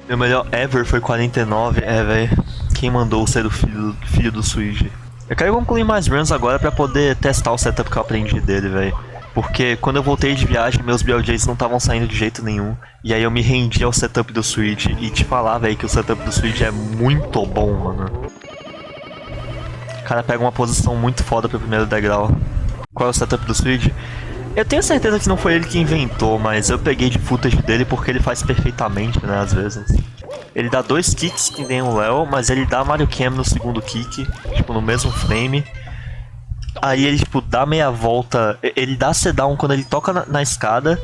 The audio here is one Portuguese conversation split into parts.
Meu melhor ever foi 49, velho. Quem mandou ser o filho do Switch? Eu quero concluir mais runs agora pra poder testar o setup que eu aprendi dele, velho. Porque quando eu voltei de viagem, meus BLJs não estavam saindo de jeito nenhum. E aí eu me rendi ao setup do Switch. E te falar, velho, que o setup do Switch é muito bom, mano. O cara pega uma posição muito foda pro primeiro degrau. Qual é o setup do Switch? Eu tenho certeza que não foi ele que inventou, mas eu peguei de footage dele porque ele faz perfeitamente, né, às vezes. Ele dá 2 kicks que nem o Léo, mas ele dá Mario Cam no segundo kick, tipo, no mesmo frame. Aí ele, tipo, dá meia volta, ele dá C-down quando ele toca na escada.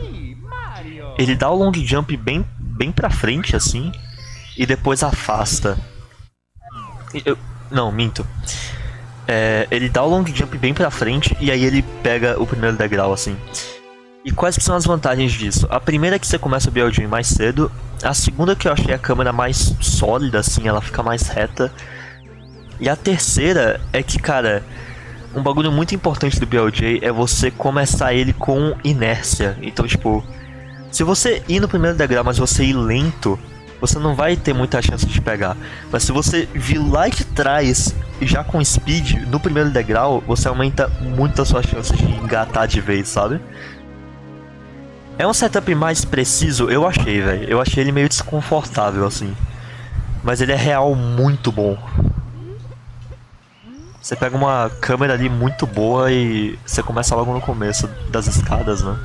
Ele dá o long jump bem pra frente, assim, e depois afasta. Não, minto. Ele dá o long jump bem pra frente e aí ele pega o primeiro degrau, assim. E quais que são as vantagens disso? A primeira é que você começa o BLJ mais cedo. A segunda é que eu achei a câmera mais sólida, assim, ela fica mais reta. E a terceira é que, cara, um bagulho muito importante do BLJ é você começar ele com inércia. Então, tipo, se você ir no primeiro degrau, mas você ir lento, você não vai ter muita chance de pegar. Mas se você vir lá de trás e já com speed no primeiro degrau, você aumenta muito a sua chance de engatar de vez, sabe? É um setup mais preciso, eu achei, velho. Eu achei ele meio desconfortável, assim. Mas ele é real muito bom. Você pega uma câmera ali muito boa e você começa logo no começo das escadas, né?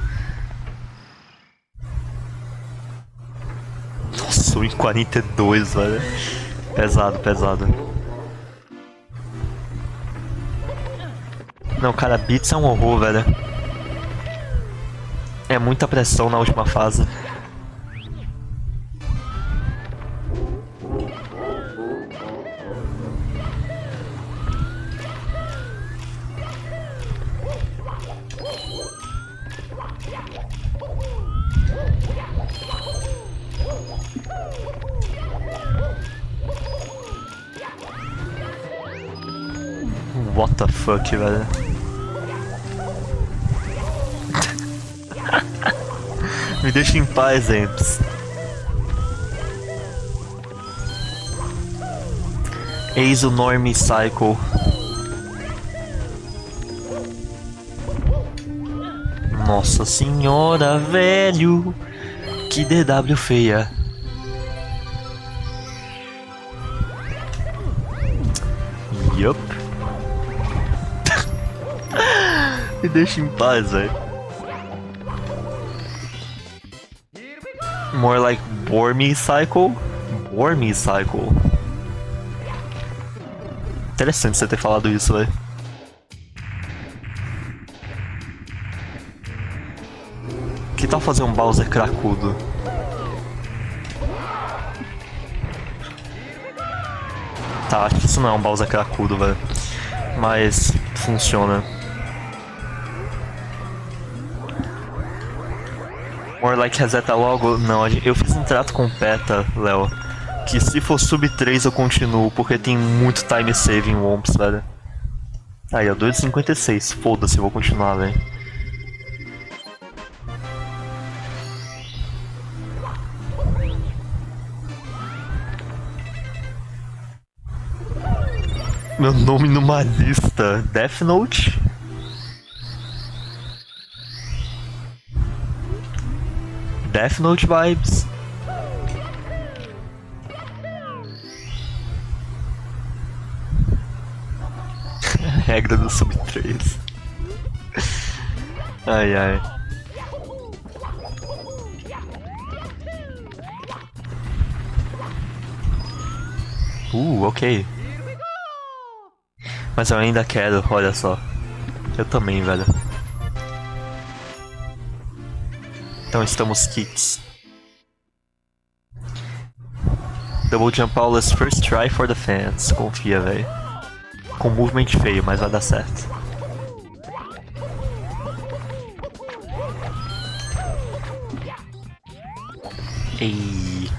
Nossa, 1,42, velho. Pesado, pesado. Não, cara, Beats é um horror, velho. É muita pressão na última fase. What the fuck, velho. Me deixa em paz, Amps. Eis o Normie Cycle. Nossa senhora, velho. Que DW feia. Yup. Me deixa em paz, velho. More like Bormy Cycle? Bormy Cycle. Interessante você ter falado isso, velho. Que tal fazer um Bowser cracudo? Tá, acho que isso não é um Bowser cracudo, velho. Mas funciona. More like reseta logo? Não, eu fiz um trato com o PETA, Léo. Que se for sub 3 eu continuo, porque tem muito time saving Womps, velho. Aí, ó, 2,56. Foda-se, eu vou continuar, velho. Meu nome numa lista. Death Note? Death Note vibes. Regra do sub 3. Ai ai. Ok. Mas eu ainda quero, olha só. Eu também, velho. Então estamos kits. Double Jump Paula's first try for the fans. Confia, velho. Com movement feio, mas vai dar certo. Ei.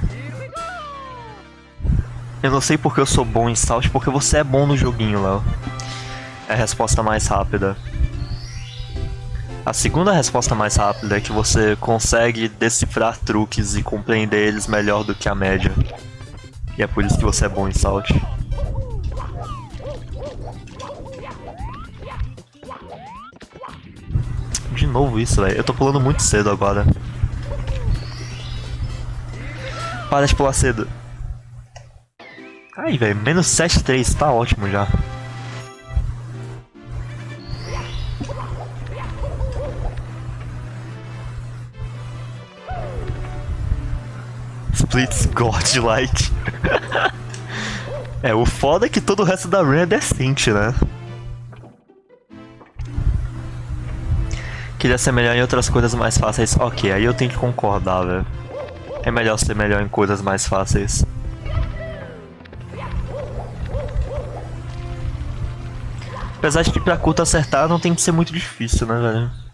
Eu não sei porque eu sou bom em Salt, porque você é bom no joguinho, Léo. É a resposta mais rápida. A segunda resposta mais rápida é que você consegue decifrar truques e compreender eles melhor do que a média. E é por isso que você é bom em Salt. De novo isso, velho. Eu tô pulando muito cedo agora. Para de pular cedo. Ai, velho. Menos 7,3. Tá ótimo já. Splits Godlike. É, o foda é que todo o resto da run é decente, né? Queria ser melhor em outras coisas mais fáceis. Ok, aí eu tenho que concordar, velho. É melhor ser melhor em coisas mais fáceis. Apesar de que pra Kuta acertar não tem que ser muito difícil, né, velho?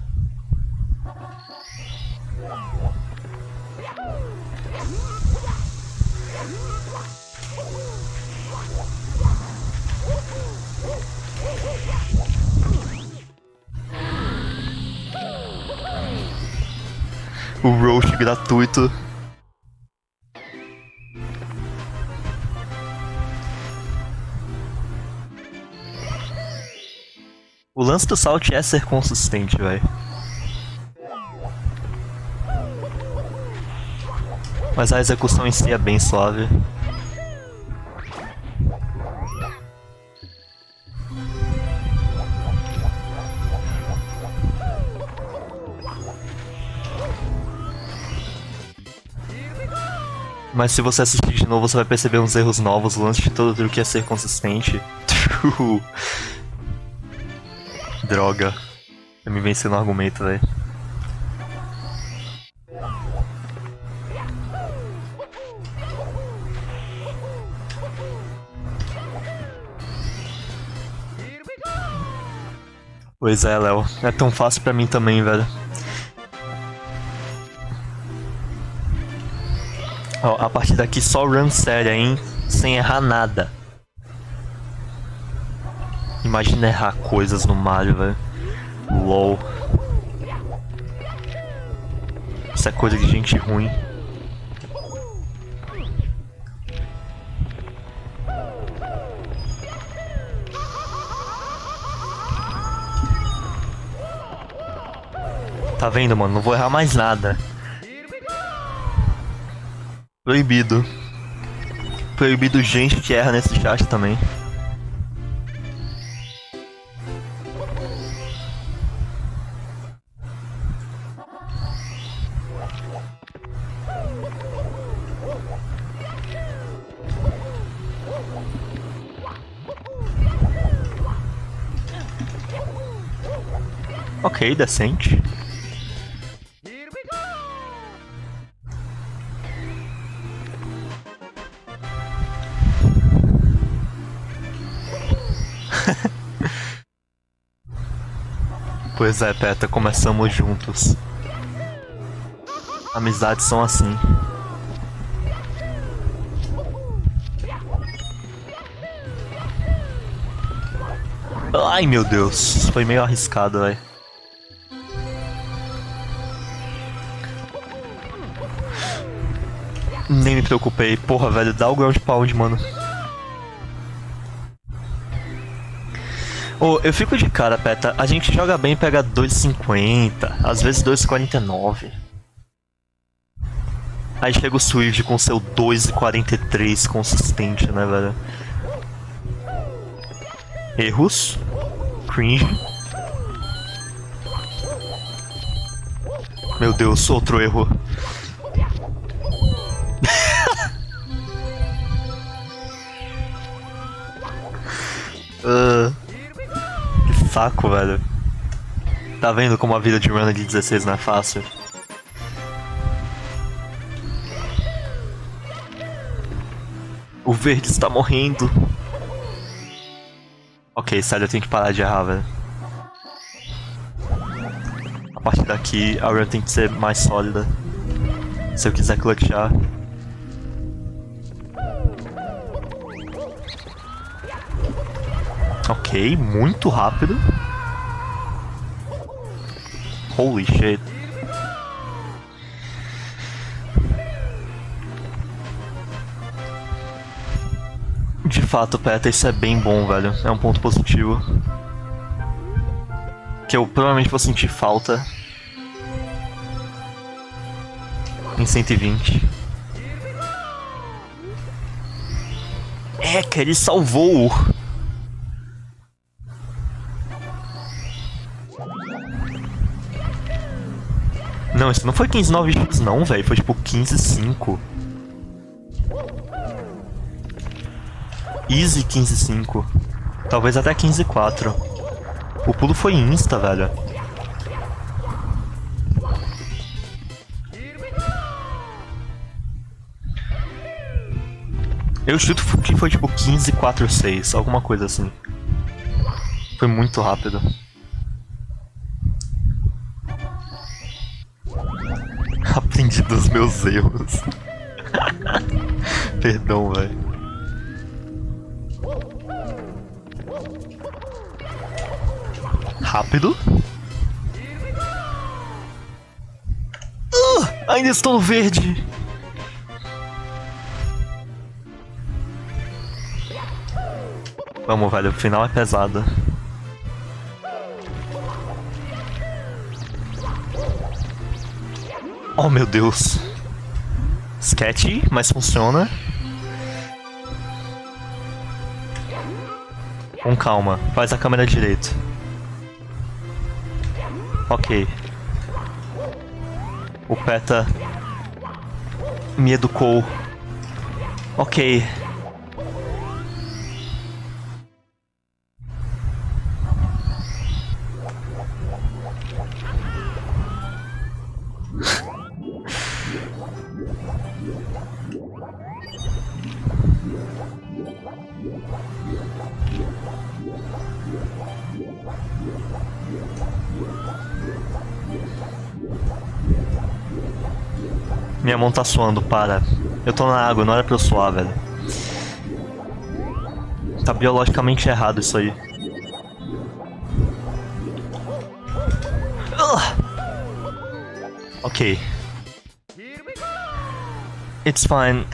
O roast gratuito. O lance do Salt é ser consistente, velho. Mas a execução em si é bem suave. Mas se você assistir de novo, você vai perceber uns erros novos. O lance de todo truque é ser consistente. Droga. Eu me venci no argumento, velho. Pois é, Léo. É tão fácil pra mim também, velho. Ó, a partir daqui só run séria, hein? Sem errar nada. Imagina errar coisas no Mario, velho. LOL. Isso é coisa de gente ruim. Tá vendo, mano? Não vou errar mais nada. Proibido. Proibido gente que erra nesse chat também. Ok, decente. Pois é, Peta, começamos juntos. Amizades são assim. Ai, meu Deus. Isso foi meio arriscado, velho. Nem me preocupei. Porra, velho, dá o ground pound, mano. Oh, eu fico de cara, Peta. A gente joga bem e pega 2,50, às vezes 2,49. Aí chega o Swift com seu 2,43 consistente, né, velho? Erros. Cringe. Meu Deus, outro erro. Que saco, velho. Tá vendo como a vida de runner de 16 não é fácil? O verde está morrendo. Ok, sério, eu tenho que parar de errar, velho. A partir daqui, a run tem que ser mais sólida. Se eu quiser clutchar. Ok, muito rápido. Holy shit. De fato, Peta, isso é bem bom, velho. É um ponto positivo. Que eu provavelmente vou sentir falta. Em 120. É, que ele salvou. Não, isso não foi 15.9x não, velho. Foi tipo 15.5. Easy 15.5. Talvez até 15.4. O pulo foi insta, velho. Eu chuto que foi tipo 15.4.6, alguma coisa assim. Foi muito rápido. Aprendi dos meus erros. Perdão, velho. Rápido. Ainda estou no verde. Vamos, velho, o final é pesado. Oh, meu Deus. Sketchy, mas funciona. Com calma, faz a câmera direito. Ok. O Peta me educou. Ok. Minha mão tá suando, para. Eu tô na água, não era pra eu suar, velho. Tá biologicamente errado isso aí. Ok. It's fine.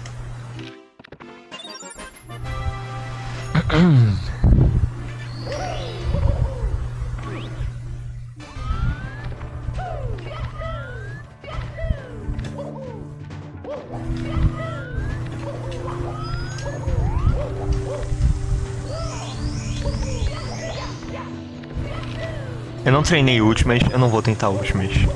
Eu não treinei Ultimate, eu não vou tentar Ultimate.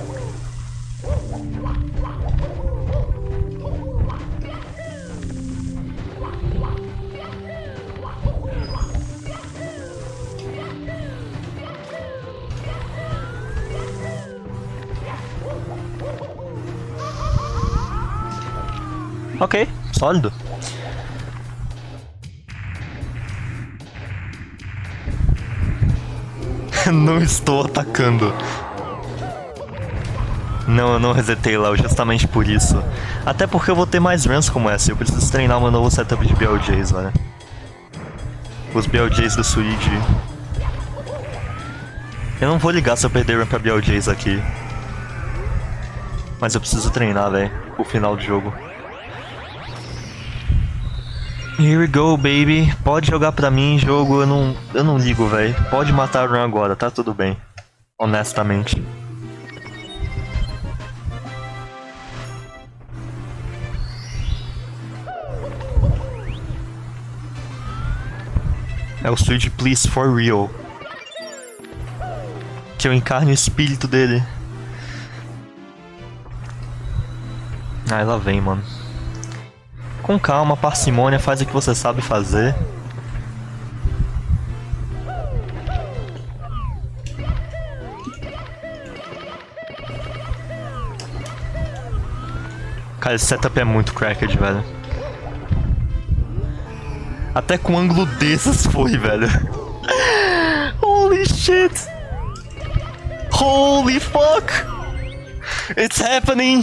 Ok, sólido. Não estou atacando. Não, eu não resetei lá justamente por isso. Até porque eu vou ter mais runs como essa. Eu preciso treinar o meu novo setup de BLJs, velho. Os BLJs do Switch. Eu não vou ligar se eu perder run pra BLJs aqui. Mas eu preciso treinar, velho, pro final do jogo. Here we go, baby. Pode jogar pra mim, jogo, eu não ligo, velho. Pode matar o run agora, tá tudo bem. Honestamente. É o Switch Please for real. Que eu encarne o espírito dele. Ai, lá vem, mano. Com calma, parcimônia, faz o que você sabe fazer. Cara, esse setup é muito cracked, velho. Até com um ângulo desses foi, velho. Holy shit! Holy fuck! It's happening!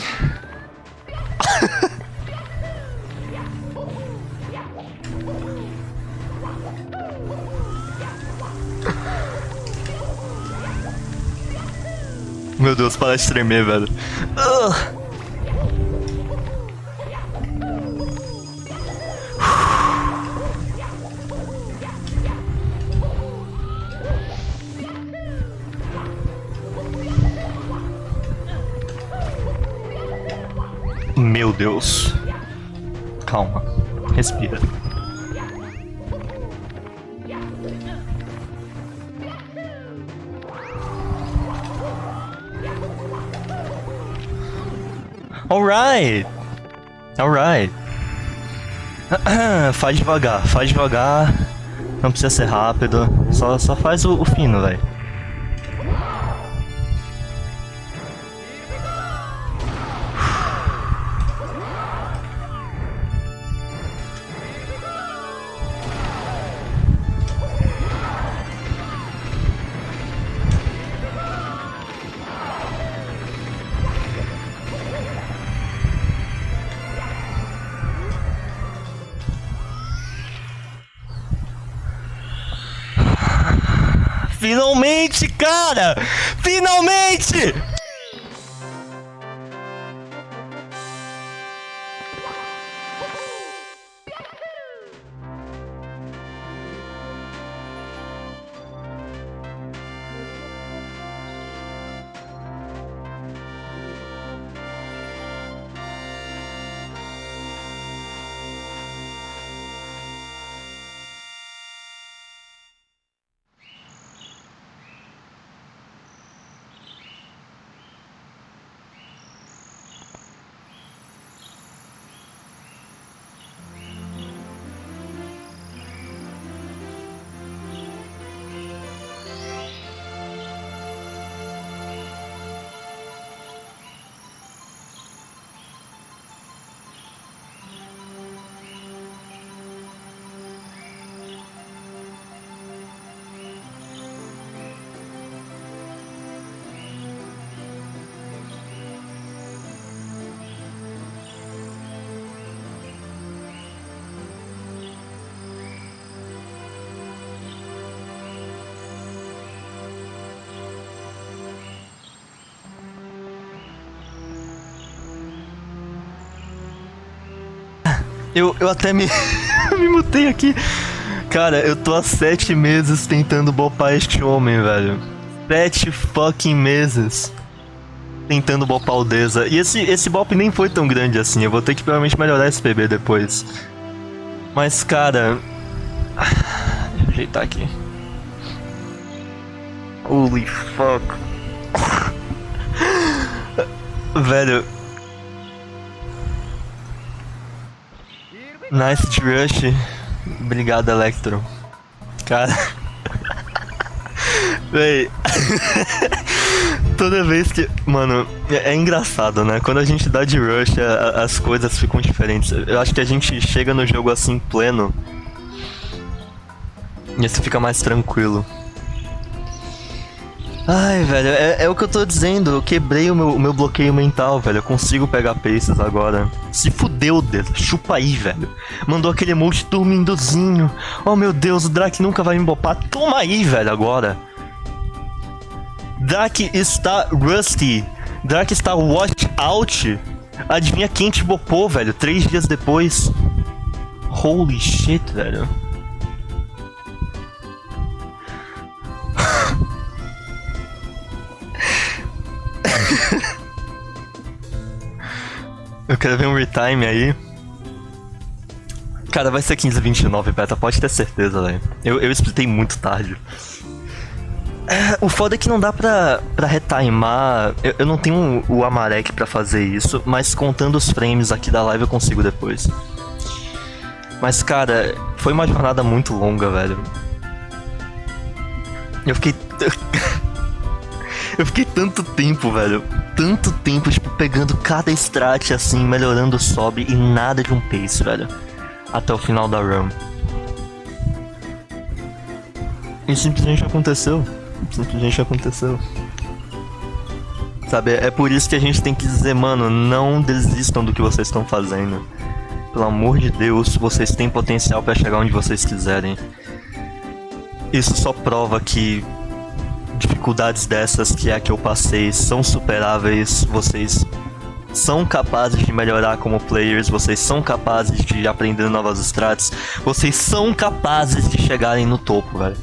Meu Deus, para de tremer, velho. Meu Deus. Calma. Respira. Alright. Alright. Faz devagar. Não precisa ser rápido. Só faz o fino, velho. Finalmente, cara! Finalmente! Eu até me mutei aqui. Cara, eu tô há 7 meses tentando bopar este homem, velho. 7 fucking meses tentando bopar o Deza. E esse bop nem foi tão grande assim. Eu vou ter que provavelmente melhorar esse PB depois. Mas, cara... Deixa eu ajeitar aqui. Holy fuck. Velho... Nice rush. Obrigado, Electro. Cara. Véi. Toda vez que... Mano, é engraçado, né? Quando a gente dá de rush, as coisas ficam diferentes. Eu acho que a gente chega no jogo assim, pleno. E você fica mais tranquilo. Ai, velho, é o que eu tô dizendo. Eu quebrei o meu bloqueio mental, velho. Eu consigo pegar paces agora. Se fudeu, dedo. Chupa aí, velho. Mandou aquele emote dormindozinho. Oh, meu Deus, o Drake nunca vai me bopar. Toma aí, velho, agora. Drake está rusty. Drake está watch out. Adivinha quem te bopou, velho? 3 dias depois. Holy shit, velho. Eu quero ver um retime aí. Cara, vai ser 15:29, beta, pode ter certeza, velho. Eu splitei muito tarde. O foda é que não dá pra retimar. Eu não tenho o Amarek pra fazer isso, mas contando os frames aqui da live eu consigo depois. Mas, cara, foi uma jornada muito longa, velho. Eu fiquei tanto tempo, velho. Tanto tempo, tipo, pegando cada strat assim, melhorando o sobe e nada de um pace, velho. Até o final da run. E simplesmente aconteceu. Simplesmente aconteceu. Sabe, é por isso que a gente tem que dizer, mano, não desistam do que vocês estão fazendo. Pelo amor de Deus, vocês têm potencial pra chegar onde vocês quiserem. Isso só prova que dificuldades dessas que é a que eu passei são superáveis, vocês são capazes de melhorar como players, vocês são capazes de aprender novas strats, vocês são capazes de chegarem no topo, velho.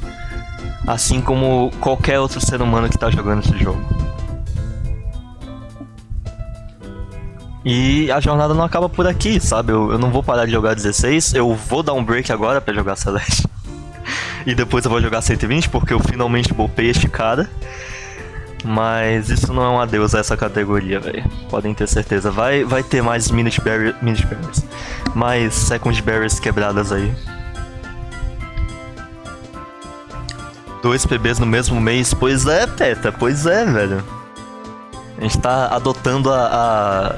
Assim como qualquer outro ser humano que tá jogando esse jogo. E a jornada não acaba por aqui, sabe? Eu não vou parar de jogar 16, eu vou dar um break agora pra jogar Celeste. E depois eu vou jogar 120 porque eu finalmente bopei este cara. Mas isso não é um adeus a essa categoria, velho. Podem ter certeza. Vai ter mais Minute Berries. Mais Second Berries quebradas aí. 2 PBs no mesmo mês. Pois é, Peta. Pois é, velho. A gente tá adotando a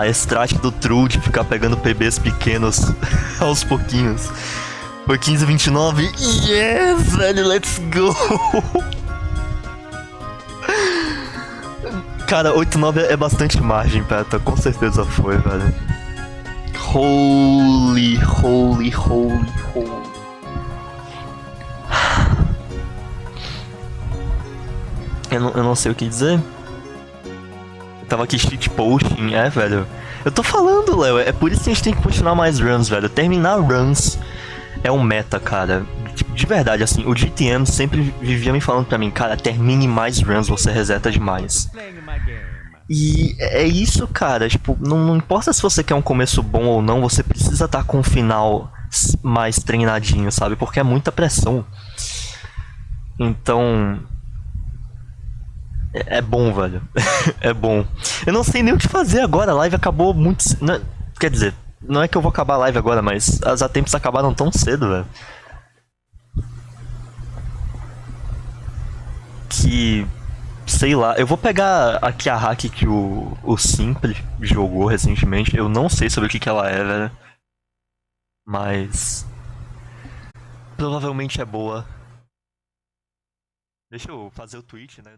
strat do True de ficar pegando PBs pequenos aos pouquinhos. Foi 15,29. Yes, velho. Let's go. Cara, 8,9 é bastante margem, Peta. Com certeza foi, velho. Holy. Eu não sei o que dizer. Eu tava aqui shitposting, velho. Eu tô falando, Léo. É por isso que a gente tem que continuar mais runs, velho. Terminar runs é um meta, cara. De verdade, assim, o GTM sempre vivia me falando pra mim, cara, termine mais runs, você reseta demais. E é isso, cara, tipo, não importa se você quer um começo bom ou não, você precisa estar com um final mais treinadinho, sabe? Porque é muita pressão. Então... É bom, velho. É bom. Eu não sei nem o que fazer agora, a live acabou muito... Quer dizer, não é que eu vou acabar a live agora, mas as attempts acabaram tão cedo, velho. Que... Sei lá, eu vou pegar aqui a hack que o Simple jogou recentemente. Eu não sei sobre o que ela é, velho. Mas... provavelmente é boa. Deixa eu fazer o tweet, né?